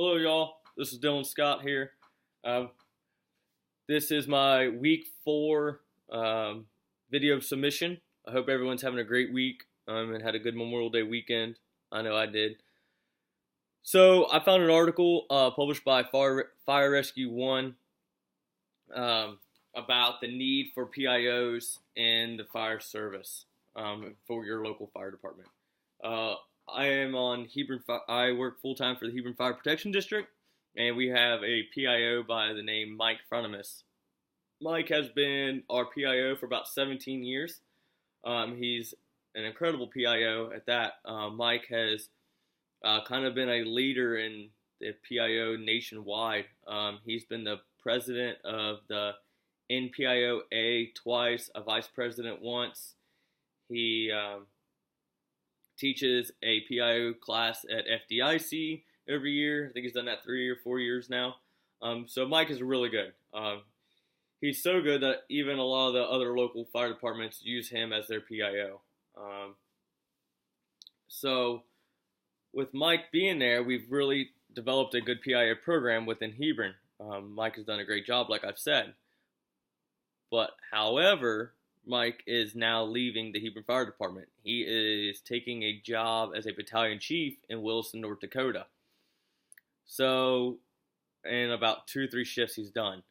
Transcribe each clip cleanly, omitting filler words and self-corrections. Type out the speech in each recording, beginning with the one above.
Hello, y'all. This is Dylan Scott here. Um, this is my week 4 video submission. I hope everyone's having a great week and had a good Memorial Day weekend. I know I did. So I found an article published by Fire Rescue One about the need for PIOs in the fire service for your local fire department. I am on Hebron. I work full time for the Hebron Fire Protection District, and we have a PIO by the name Mike Fronemus. Mike has been our PIO for about 17 years. He's an incredible PIO at that. Mike has kind of been a leader in the PIO nationwide. He's been the president of the NPIO-A twice, a vice president once. He teaches a PIO class at FDIC every year. I think he's done that 3 or 4 years now. So Mike is really good. He's so good that even a lot of the other local fire departments use him as their PIO. So with Mike being there, we've really developed a good PIO program within Hebron. Mike has done a great job, like I've said. But however, Mike is now leaving the Hebron Fire Department. He is taking a job as a battalion chief in Williston, North Dakota. So in about 2 or 3 shifts he's done.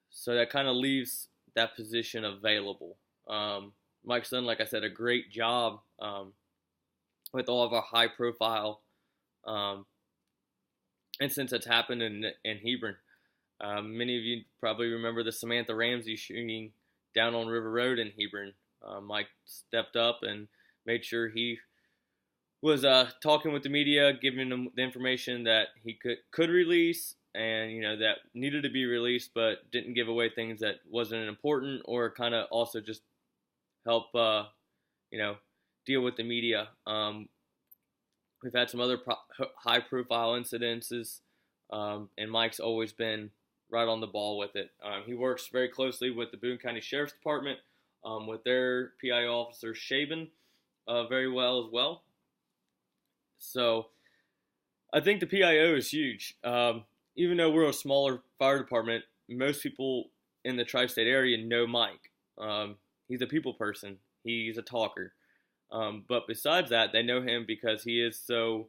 So that kind of leaves that position available. Mike's done, like I said, a great job with all of our high profile incidents that's happened in Hebron. Many of you probably remember the Samantha Ramsey shooting down on River Road in Hebron. Mike stepped up and made sure he was talking with the media, giving them the information that he could release, and that needed to be released, but didn't give away things that wasn't important, or kind of also just help deal with the media. We've had some other high-profile incidences, and Mike's always been right on the ball with it. He works very closely with the Boone County Sheriff's Department, with their PIO officer, Shaban, very well as well. So I think the PIO is huge. Even though we're a smaller fire department, most people in the tri-state area know Mike. He's a people person. He's a talker. But besides that, they know him because he is so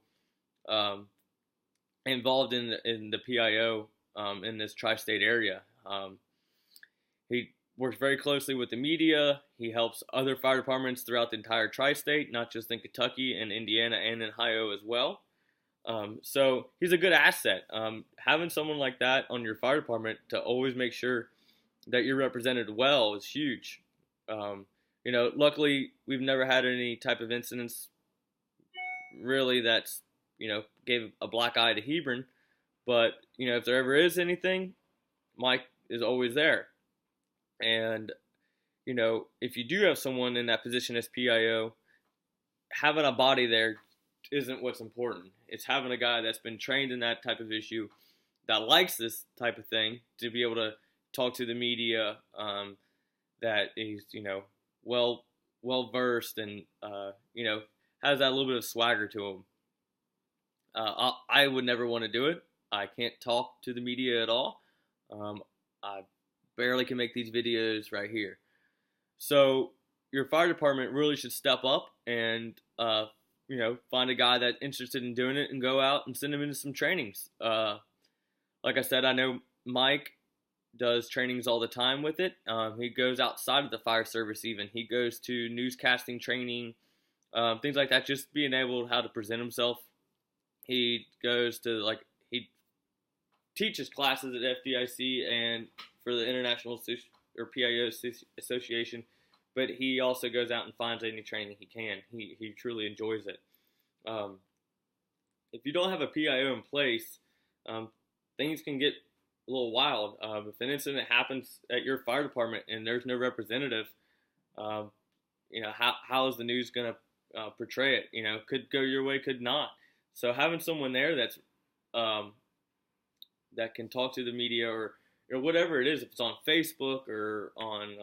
involved in the PIO in this tri-state area. He works very closely with the media. He helps other fire departments throughout the entire tri-state, not just in Kentucky and Indiana and in Ohio as well. So he's a good asset. Having someone like that on your fire department to always make sure that you're represented well is huge. Luckily we've never had any type of incidents really that's, gave a black eye to Hebron. But, if there ever is anything, Mike is always there. And, if you do have someone in that position as PIO, having a body there isn't what's important. It's having a guy that's been trained in that type of issue, that likes this type of thing, to be able to talk to the media, that he's, well versed and, has that little bit of swagger to him. I would never want to do it. I can't talk to the media at all. I barely can make these videos right here. So your fire department really should step up and, find a guy that's interested in doing it and go out and send him into some trainings. Like I said, I know Mike does trainings all the time with it. He goes outside of the fire service even. He goes to newscasting training, things like that, just being able how to present himself. He goes to, he teaches classes at FDIC and for the International or PIO Association, but he also goes out and finds any training he can. He truly enjoys it. If you don't have a PIO in place, things can get a little wild. If an incident happens at your fire department and there's no representative, how is the news going to portray it? Could go your way, could not. So having someone there that's that can talk to the media or whatever it is, if it's on Facebook or on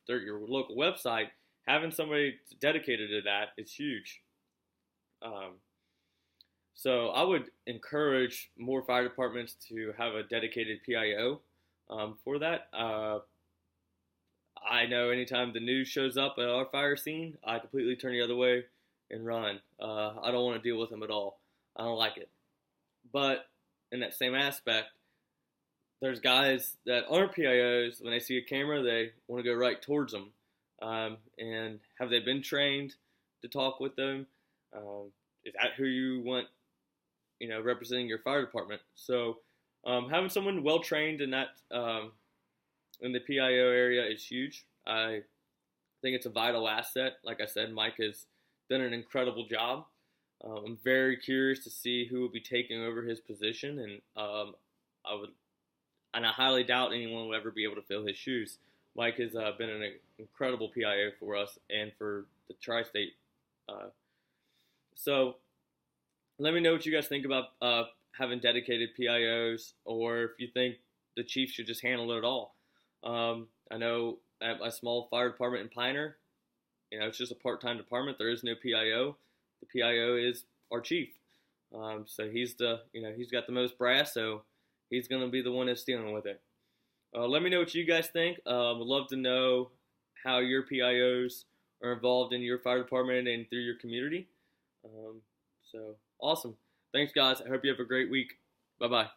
your local website, having somebody dedicated to that is huge. So I would encourage more fire departments to have a dedicated PIO for that. I know anytime the news shows up at our fire scene, I completely turn the other way and run. I don't want to deal with them at all. I don't like it. But in that same aspect, there's guys that aren't PIOs. When they see a camera, they want to go right towards them. And have they been trained to talk with them? Is that who you want, representing your fire department? So having someone well trained in that in the PIO area is huge. I think it's a vital asset. Like I said, Mike has done an incredible job. I'm very curious to see who will be taking over his position, and I highly doubt anyone will ever be able to fill his shoes. Mike has been an incredible PIO for us and for the tri-state. So let me know what you guys think about having dedicated PIOs, or if you think the chief should just handle it all. I know at my small fire department in Pioneer, it's just a part-time department. There is no PIO. The PIO is our chief. So he's he's got the most brass, so he's going to be the one that's dealing with it. Let me know what you guys think. Would love to know how your PIOs are involved in your fire department and through your community. So awesome. Thanks, guys. I hope you have a great week. Bye-bye.